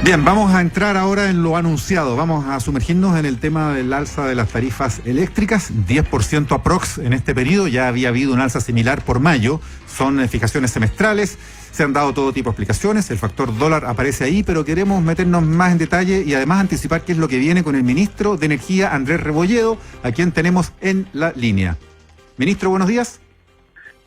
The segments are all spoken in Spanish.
Bien, vamos a entrar ahora en lo anunciado. Vamos a sumergirnos en el tema del alza de las tarifas eléctricas, 10% aprox en este periodo. Ya había habido un alza similar por mayo. Son fijaciones semestrales. Se han dado todo tipo de explicaciones. El factor dólar aparece ahí, pero queremos meternos más en detalle y además anticipar qué es lo que viene con el ministro de Energía, Andrés Rebolledo, a quien tenemos en la línea. Ministro, buenos días.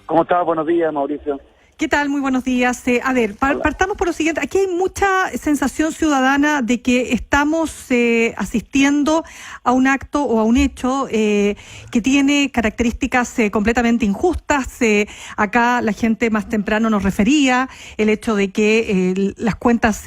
¿Cómo estás? Buenos días, Mauricio. ¿Qué tal? Muy buenos días. A ver, partamos por lo siguiente. Aquí hay mucha sensación ciudadana de que estamos asistiendo a un acto o a un hecho que tiene características completamente injustas. Acá la gente más temprano nos refería el hecho de que las cuentas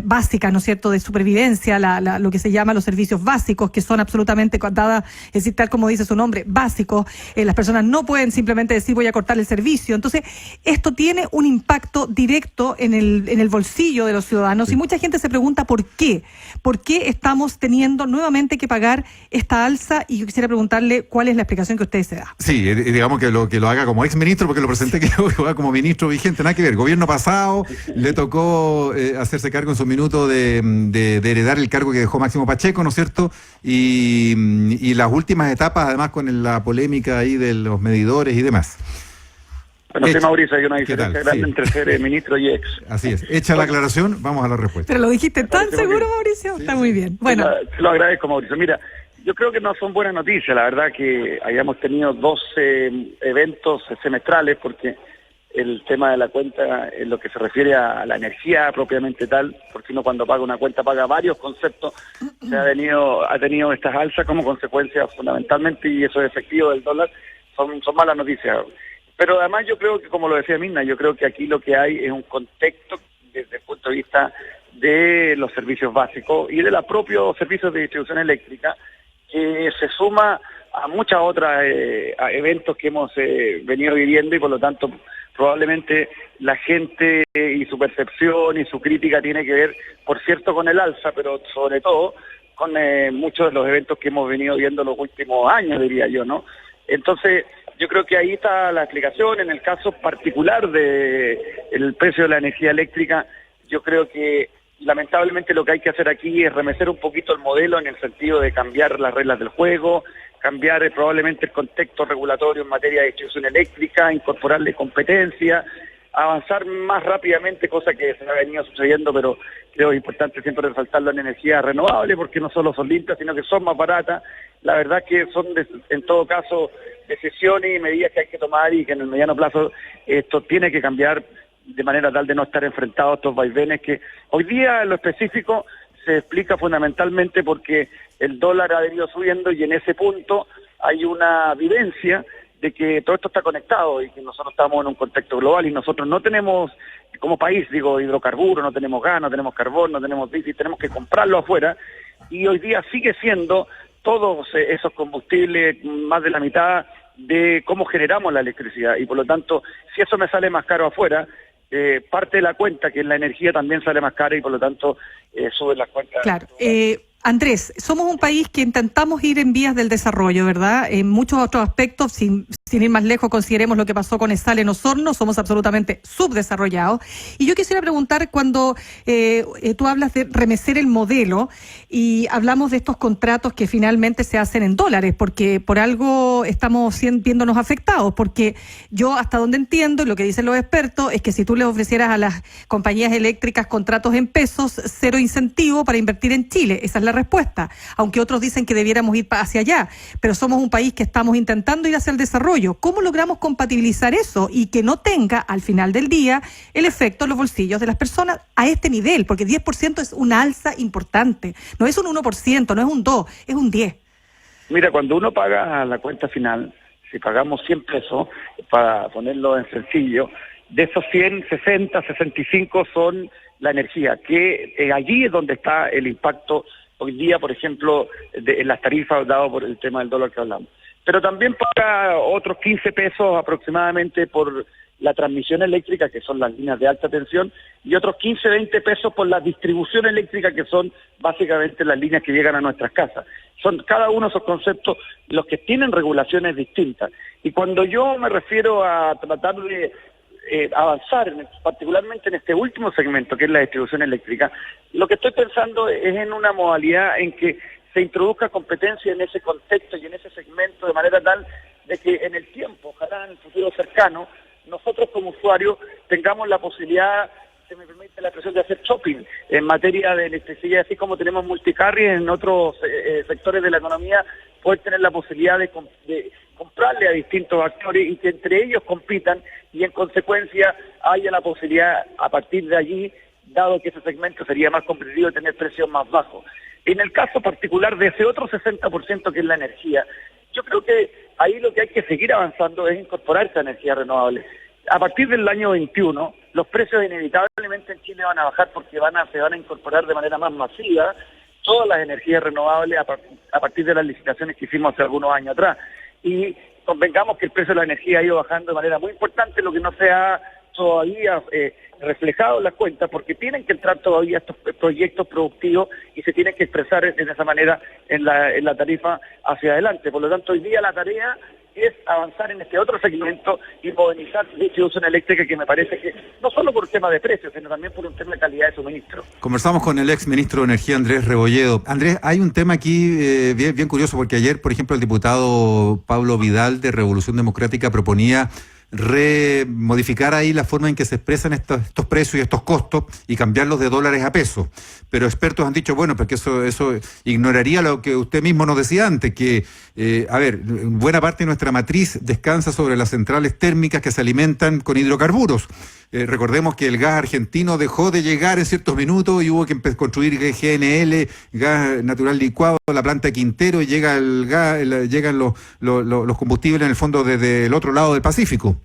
básicas, ¿no es cierto?, de supervivencia, lo que se llama los servicios básicos, que son absolutamente dadas, es decir, tal como dice su nombre, básicos, las personas no pueden simplemente decir voy a cortar el servicio. Entonces, esto tiene un impacto directo en el bolsillo de los ciudadanos y mucha gente se pregunta por qué estamos teniendo nuevamente que pagar esta alza, y yo quisiera preguntarle cuál es la explicación que usted se da. Sí, digamos que lo haga como ex ministro, porque lo presenté que lo haga como ministro vigente, nada que ver. Gobierno pasado le tocó hacerse cargo en su minuto de heredar el cargo que dejó Máximo Pacheco, ¿no es cierto? Y las últimas etapas, además, con la polémica ahí de los medidores y demás. Bueno, sí, Mauricio, hay una diferencia grande entre ser ministro y ex. Así es. Hecha la aclaración, vamos a la respuesta. Pero lo dijiste tan seguro, Mauricio. Está muy bien. Bueno, te lo agradezco, Mauricio. Mira, yo creo que no son buenas noticias, la verdad, que hayamos tenido 12 eventos semestrales, porque el tema de la cuenta, en lo que se refiere a la energía propiamente tal, porque uno cuando paga una cuenta paga varios conceptos, ha tenido estas alzas como consecuencia fundamentalmente, y eso es efectivo del dólar, son malas noticias. Pero además yo creo que, como lo decía Mirna, yo creo que aquí lo que hay es un contexto desde el punto de vista de los servicios básicos y de los propios servicios de distribución eléctrica, que se suma a muchas otras a eventos que hemos venido viviendo, y por lo tanto probablemente la gente y su percepción y su crítica tiene que ver, por cierto, con el alza, pero sobre todo con muchos de los eventos que hemos venido viendo los últimos años, diría yo, ¿no? Entonces, yo creo que ahí está la explicación. En el caso particular del precio de la energía eléctrica, yo creo que lamentablemente lo que hay que hacer aquí es remecer un poquito el modelo, en el sentido de cambiar las reglas del juego, cambiar probablemente el contexto regulatorio en materia de distribución eléctrica, incorporarle competencia, avanzar más rápidamente, cosa que se ha venido sucediendo, pero creo es importante siempre resaltarlo en energía renovable, porque no solo son limpias, sino que son más baratas. La verdad que son, en todo caso, decisiones y medidas que hay que tomar, y que en el mediano plazo esto tiene que cambiar de manera tal de no estar enfrentados a estos vaivenes que hoy día en lo específico se explica fundamentalmente porque el dólar ha venido subiendo, y en ese punto hay una vivencia de que todo esto está conectado y que nosotros estamos en un contexto global, y nosotros no tenemos, como país, hidrocarburos, no tenemos gas, no tenemos carbón, no tenemos diésel, tenemos que comprarlo afuera, y hoy día sigue siendo todos esos combustibles más de la mitad de cómo generamos la electricidad, y por lo tanto, si eso me sale más caro afuera, parte de la cuenta, que es la energía, también sale más cara, y por lo tanto suben las cuentas. Claro. Andrés, somos un país que intentamos ir en vías del desarrollo, ¿verdad? En muchos otros aspectos, sin ir más lejos, consideremos lo que pasó con Esal en Osorno, somos absolutamente subdesarrollados. Y yo quisiera preguntar, cuando tú hablas de remecer el modelo y hablamos de estos contratos que finalmente se hacen en dólares, porque por algo estamos viéndonos afectados, porque yo hasta donde entiendo, y lo que dicen los expertos, es que si tú le ofrecieras a las compañías eléctricas contratos en pesos, cero incentivo para invertir en Chile. Esa es la respuesta, aunque otros dicen que debiéramos ir hacia allá, pero somos un país que estamos intentando ir hacia el desarrollo. ¿Cómo logramos compatibilizar eso y que no tenga al final del día el efecto en los bolsillos de las personas a este nivel? Porque 10% es una alza importante, no es un 1%, no es un 2%, es un 10%. Mira, cuando uno paga la cuenta final, si pagamos 100 pesos, para ponerlo en sencillo, de esos 100, 60, 65 son la energía, que allí es donde está el impacto hoy día, por ejemplo, en las tarifas dado por el tema del dólar que hablamos. Pero también paga otros 15 pesos aproximadamente por la transmisión eléctrica, que son las líneas de alta tensión, y otros 15, 20 pesos por la distribución eléctrica, que son básicamente las líneas que llegan a nuestras casas. Son cada uno de esos conceptos los que tienen regulaciones distintas. Y cuando yo me refiero a tratar de avanzar, particularmente en este último segmento, que es la distribución eléctrica, lo que estoy pensando es en una modalidad en que se introduzca competencia en ese contexto y en ese segmento de manera tal de que en el tiempo, ojalá en el futuro cercano, nosotros como usuarios tengamos la posibilidad, se me permite la expresión, de hacer shopping en materia de electricidad, así como tenemos multicarrier en otros sectores de la economía, poder tener la posibilidad de comprarle a distintos actores y que entre ellos compitan y en consecuencia haya la posibilidad a partir de allí, dado que ese segmento sería más competitivo, de tener precios más bajos. En el caso particular de ese otro 60% que es la energía, yo creo que ahí lo que hay que seguir avanzando es incorporar esa energía renovable. A partir del año 21, los precios inevitablemente en Chile van a bajar porque se van a incorporar de manera más masiva todas las energías renovables a partir de las licitaciones que hicimos hace algunos años atrás. Y convengamos que el precio de la energía ha ido bajando de manera muy importante, lo que no se ha todavía reflejado en las cuentas, porque tienen que entrar todavía estos proyectos productivos y se tienen que expresar de esa manera en la tarifa hacia adelante. Por lo tanto, hoy día la tarea es avanzar en este otro segmento y modernizar la distribución eléctrica, que me parece que no solo por un tema de precios, sino también por un tema de calidad de suministro. Conversamos con el ex ministro de Energía, Andrés Rebolledo. Andrés, hay un tema aquí bien curioso, porque ayer, por ejemplo, el diputado Pablo Vidal de Revolución Democrática proponía modificar ahí la forma en que se expresan estos precios y estos costos y cambiarlos de dólares a pesos. Pero expertos han dicho, bueno, porque eso ignoraría lo que usted mismo nos decía antes, que, buena parte de nuestra matriz descansa sobre las centrales térmicas que se alimentan con hidrocarburos. Recordemos que el gas argentino dejó de llegar en ciertos minutos y hubo que construir GNL, gas natural licuado, la planta de Quintero, y llega el gas, llegan los combustibles en el fondo desde el otro lado del Pacífico.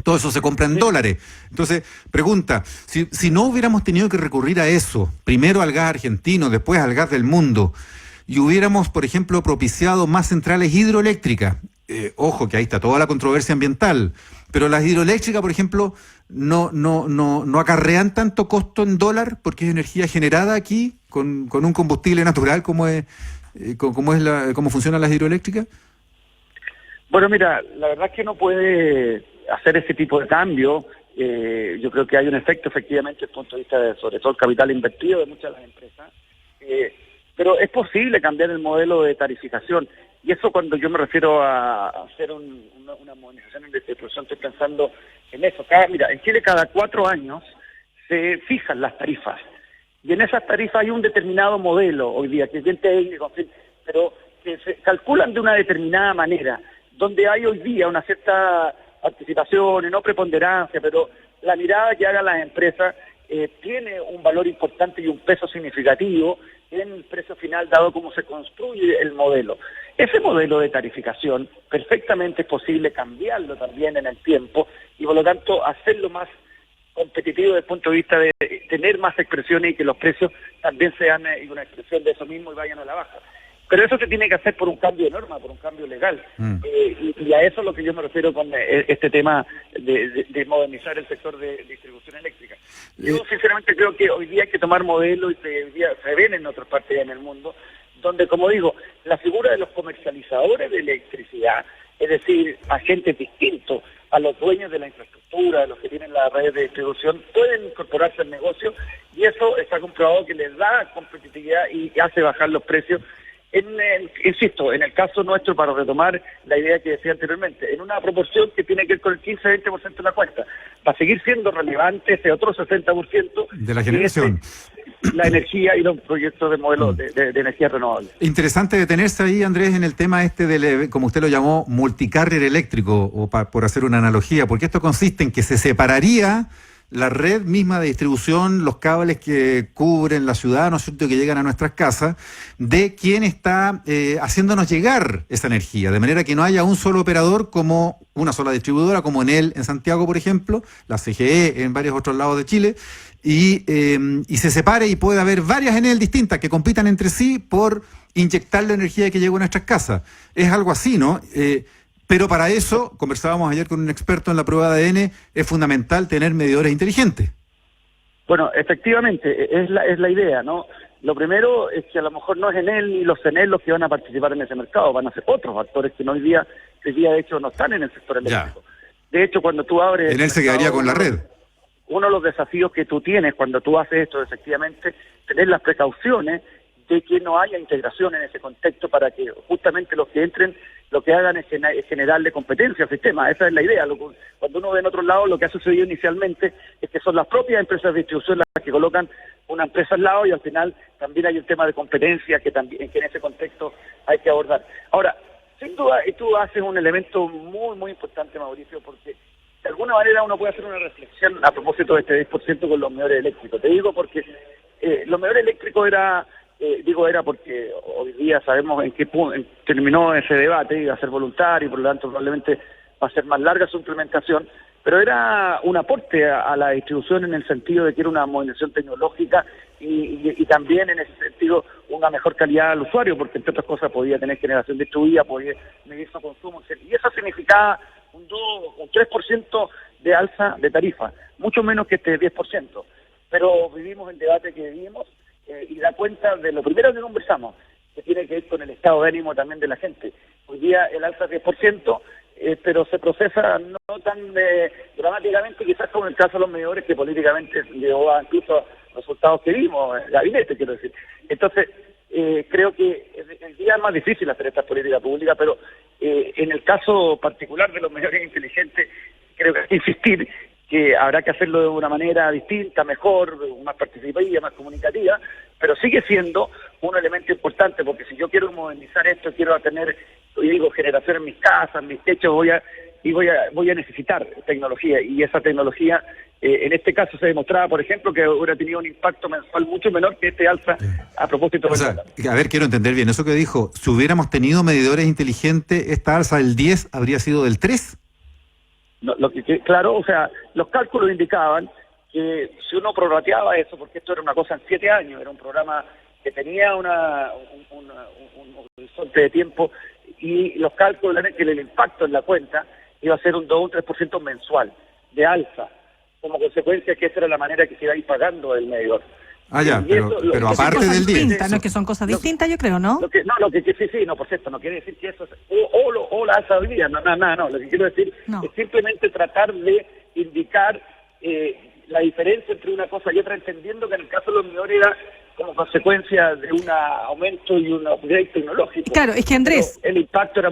Todo eso se compra en dólares. Entonces, pregunta, si no hubiéramos tenido que recurrir a eso, primero al gas argentino, después al gas del mundo, y hubiéramos, por ejemplo, propiciado más centrales hidroeléctricas, ojo que ahí está toda la controversia ambiental, pero las hidroeléctricas, por ejemplo, no acarrean tanto costo en dólar, porque es energía generada aquí con un combustible natural como cómo funcionan las hidroeléctricas. Bueno, mira, la verdad es que no puede hacer ese tipo de cambio. Yo creo que hay un efecto, efectivamente, desde el punto de vista de, sobre todo, el capital invertido de muchas de las empresas. Pero es posible cambiar el modelo de tarificación. Y eso, cuando yo me refiero a hacer una modernización en distribución, estoy pensando en eso. Mira, en Chile cada 4 años se fijan las tarifas. Y en esas tarifas hay un determinado modelo hoy día, que es bien técnico, pero que se calculan de una determinada manera, donde hay hoy día una cierta participación y no preponderancia, pero la mirada que hagan las empresas tiene un valor importante y un peso significativo en el precio final, dado cómo se construye el modelo. Ese modelo de tarificación perfectamente es posible cambiarlo también en el tiempo y por lo tanto hacerlo más competitivo desde el punto de vista de tener más expresiones y que los precios también sean una expresión de eso mismo y vayan a la baja. Pero eso se tiene que hacer por un cambio de norma, por un cambio legal. Y a eso es lo que yo me refiero con este tema de modernizar el sector de distribución eléctrica. Yo sinceramente creo que hoy día hay que tomar modelos y se ven en otras partes en el mundo, donde, como digo, la figura de los comercializadores de electricidad, es decir, agentes distintos a los dueños de la infraestructura, a los que tienen la red de distribución, pueden incorporarse al negocio y eso está comprobado que les da competitividad y hace bajar los precios. Insisto, en el caso nuestro, para retomar la idea que decía anteriormente, en una proporción que tiene que ver con el 15-20% de la cuenta, va a seguir siendo relevante ese otro 60% de la generación, la energía y los proyectos de modelos de energía renovable. Interesante detenerse ahí, Andrés, en el tema del, como usted lo llamó, multicarrier eléctrico, o por hacer una analogía, porque esto consiste en que se separaría la red misma de distribución, los cables que cubren la ciudad, ¿no es cierto?, que llegan a nuestras casas, de quién está haciéndonos llegar esa energía, de manera que no haya un solo operador como una sola distribuidora, como Enel en Santiago, por ejemplo, la CGE en varios otros lados de Chile, y se separe y pueda haber varias Enel distintas que compitan entre sí por inyectar la energía que llega a nuestras casas. Es algo así, ¿no? Pero para eso, conversábamos ayer con un experto en la prueba de ADN, es fundamental tener medidores inteligentes. Bueno, efectivamente, es la idea, ¿no? Lo primero es que a lo mejor no es Enel ni los Enel los que van a participar en ese mercado, van a ser otros actores que hoy día de hecho no están en el sector eléctrico. De hecho, cuando tú abres... En él se quedaría con la red. Uno de los desafíos que tú tienes cuando tú haces esto, efectivamente, tener las precauciones de que no haya integración en ese contexto para que justamente los que entren lo que hagan es generarle competencia al sistema. Esa es la idea. Cuando uno ve en otros lados, lo que ha sucedido inicialmente es que son las propias empresas de distribución las que colocan una empresa al lado y al final también hay un tema de competencia que también que en ese contexto hay que abordar. Ahora, sin duda, y tú haces un elemento muy, muy importante, Mauricio, porque de alguna manera uno puede hacer una reflexión a propósito de este 10% con los medidores eléctricos. Te digo porque los medidores eléctricos era porque hoy día sabemos en qué punto terminó ese debate, iba a ser voluntario y por lo tanto probablemente va a ser más larga su implementación, pero era un aporte a la distribución en el sentido de que era una modernización tecnológica y también en ese sentido una mejor calidad al usuario, porque entre otras cosas podía tener generación distribuida, podía medir su consumo, y eso significaba un 3% de alza de tarifa, mucho menos que este 10%, pero vivimos el debate que vivimos y da cuenta de lo primero que conversamos, que tiene que ver con el estado de ánimo también de la gente. Hoy día el alza es 10%, pero se procesa no tan dramáticamente, quizás como en el caso de los medidores, que políticamente llevó a incluso resultados que vimos, el gabinete, quiero decir. Entonces, creo que el día es más difícil hacer esta política pública, pero en el caso particular de los medidores inteligentes, creo que hay que insistir que habrá que hacerlo de una manera distinta, mejor, más participativa, más comunicativa, pero sigue siendo un elemento importante, porque si yo quiero modernizar esto, quiero tener, generación en mis casas, en mis techos, voy a necesitar tecnología, y esa tecnología, en este caso se demostraba, por ejemplo, que hubiera tenido un impacto mensual mucho menor que este alza a propósito a ver, quiero entender bien, eso que dijo, si hubiéramos tenido medidores inteligentes, esta alza del 10 habría sido del 3. No, claro, o sea, los cálculos indicaban que si uno prorrateaba eso, porque esto era una cosa en 7 años, era un programa que tenía un horizonte de tiempo, y los cálculos eran que el impacto en la cuenta iba a ser un 2 o un 3% mensual de alza, como consecuencia que esa era la manera que se iba a ir pagando el medidor. Ah, ya, pero aparte del 10. No es que son cosas distintas, yo creo, ¿no? Por cierto, no quiere decir que eso es o la alza hoy día, no, lo que quiero decir es simplemente tratar de indicar la diferencia entre una cosa y otra, entendiendo que en el caso de los medidores era como consecuencia de un aumento y un upgrade tecnológico. Claro, es que Andrés... Pero el impacto era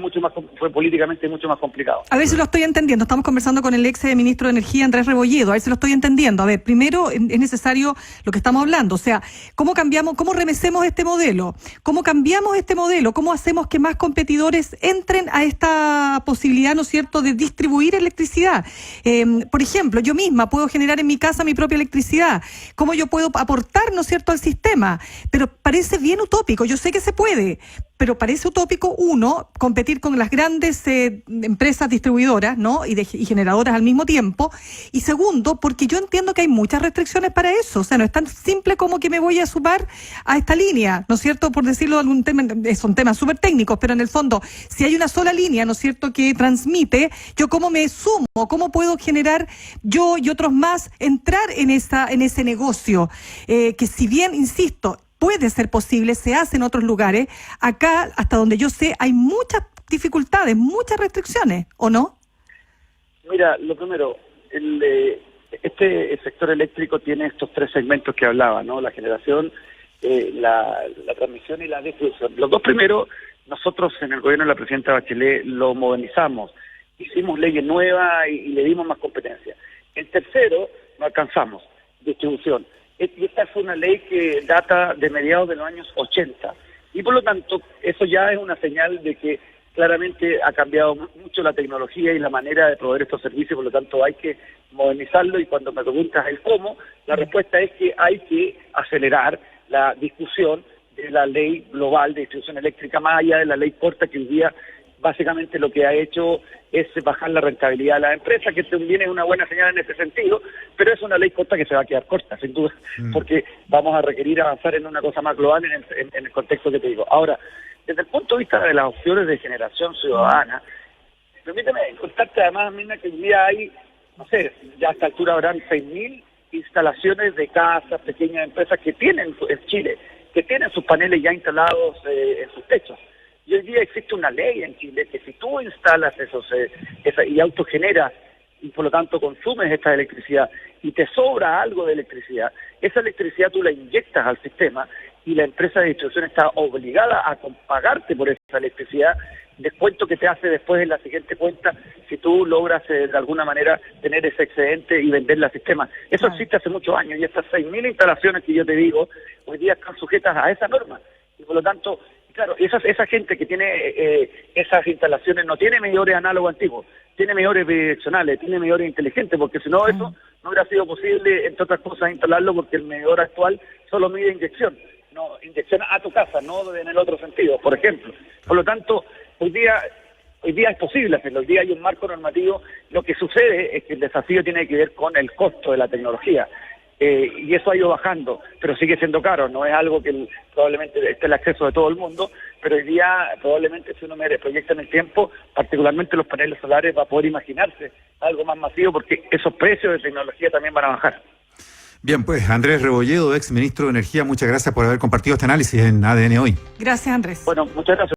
fue políticamente mucho más complicado. A ver si lo estoy entendiendo. Estamos conversando con el ex ministro de Energía, Andrés Rebolledo. A ver si lo estoy entendiendo. A ver, primero es necesario lo que estamos hablando. O sea, ¿cómo remecemos este modelo? ¿Cómo cambiamos este modelo? ¿Cómo hacemos que más competidores entren a esta posibilidad, ¿no es cierto?, de distribuir electricidad? Por ejemplo, yo misma puedo generar en mi casa mi propia electricidad. ¿Cómo yo puedo aportar, ¿no es cierto?, al sistema? Pero parece bien utópico, yo sé que se puede, pero parece utópico, uno, competir con las grandes empresas distribuidoras, ¿no?, y generadoras al mismo tiempo, y segundo, porque yo entiendo que hay muchas restricciones para eso, o sea, no es tan simple como que me voy a sumar a esta línea, ¿no es cierto?, por decirlo de algún tema, son temas súper técnicos, pero en el fondo, si hay una sola línea, ¿no es cierto?, que transmite, yo cómo me sumo, cómo puedo generar yo y otros más, entrar en ese negocio, que si bien, insisto, puede ser posible, se hace en otros lugares. Acá, hasta donde yo sé, hay muchas dificultades, muchas restricciones, ¿o no? Mira, lo primero, el sector eléctrico tiene estos 3 segmentos que hablaba, ¿no? La generación, la transmisión y la distribución. Los 2 primeros, nosotros en el gobierno de la presidenta Bachelet lo modernizamos, hicimos leyes nuevas y le dimos más competencia. El tercero, no alcanzamos, distribución. Y esta fue una ley que data de mediados de los años 80. Y por lo tanto, eso ya es una señal de que claramente ha cambiado mucho la tecnología y la manera de proveer estos servicios, por lo tanto hay que modernizarlo. Y cuando me preguntas el cómo, la respuesta es que hay que acelerar la discusión de la ley global de distribución eléctrica, más allá de la ley corta, que hoy día básicamente lo que ha hecho es bajar la rentabilidad de las empresas, que también es una buena señal en ese sentido, pero es una ley corta que se va a quedar corta, sin duda, porque vamos a requerir avanzar en una cosa más global en el contexto que te digo. Ahora, desde el punto de vista de las opciones de generación ciudadana, permíteme contarte además, Mirna, que hoy día hay, no sé, ya a esta altura habrán 6.000 instalaciones de casas, pequeñas empresas que tienen en Chile, que tienen sus paneles ya instalados en sus techos. Y hoy día existe una ley en Chile que si tú instalas y autogeneras y por lo tanto consumes esta electricidad y te sobra algo de electricidad, esa electricidad tú la inyectas al sistema y la empresa de distribución está obligada a pagarte por esa electricidad, descuento que te hace después en la siguiente cuenta si tú logras de alguna manera tener ese excedente y venderla al sistema. Eso existe hace muchos años y estas 6.000 instalaciones que yo te digo hoy día están sujetas a esa norma y por lo tanto, claro, esa gente que tiene esas instalaciones no tiene medidores análogos antiguos, tiene medidores bidireccionales, tiene medidores inteligentes, porque si no eso no hubiera sido posible, entre otras cosas, instalarlo porque el medidor actual solo mide inyección a tu casa, no en el otro sentido, por ejemplo. Por lo tanto, hoy día es posible hacerlo, hoy día hay un marco normativo, lo que sucede es que el desafío tiene que ver con el costo de la tecnología, y eso ha ido bajando, pero sigue siendo caro, no es algo que probablemente esté el acceso de todo el mundo, pero hoy día probablemente si uno proyecta en el tiempo, particularmente los paneles solares, va a poder imaginarse algo más masivo porque esos precios de tecnología también van a bajar. Bien, pues Andrés Rebolledo, ex ministro de Energía, muchas gracias por haber compartido este análisis en ADN Hoy. Gracias, Andrés. Bueno, muchas gracias.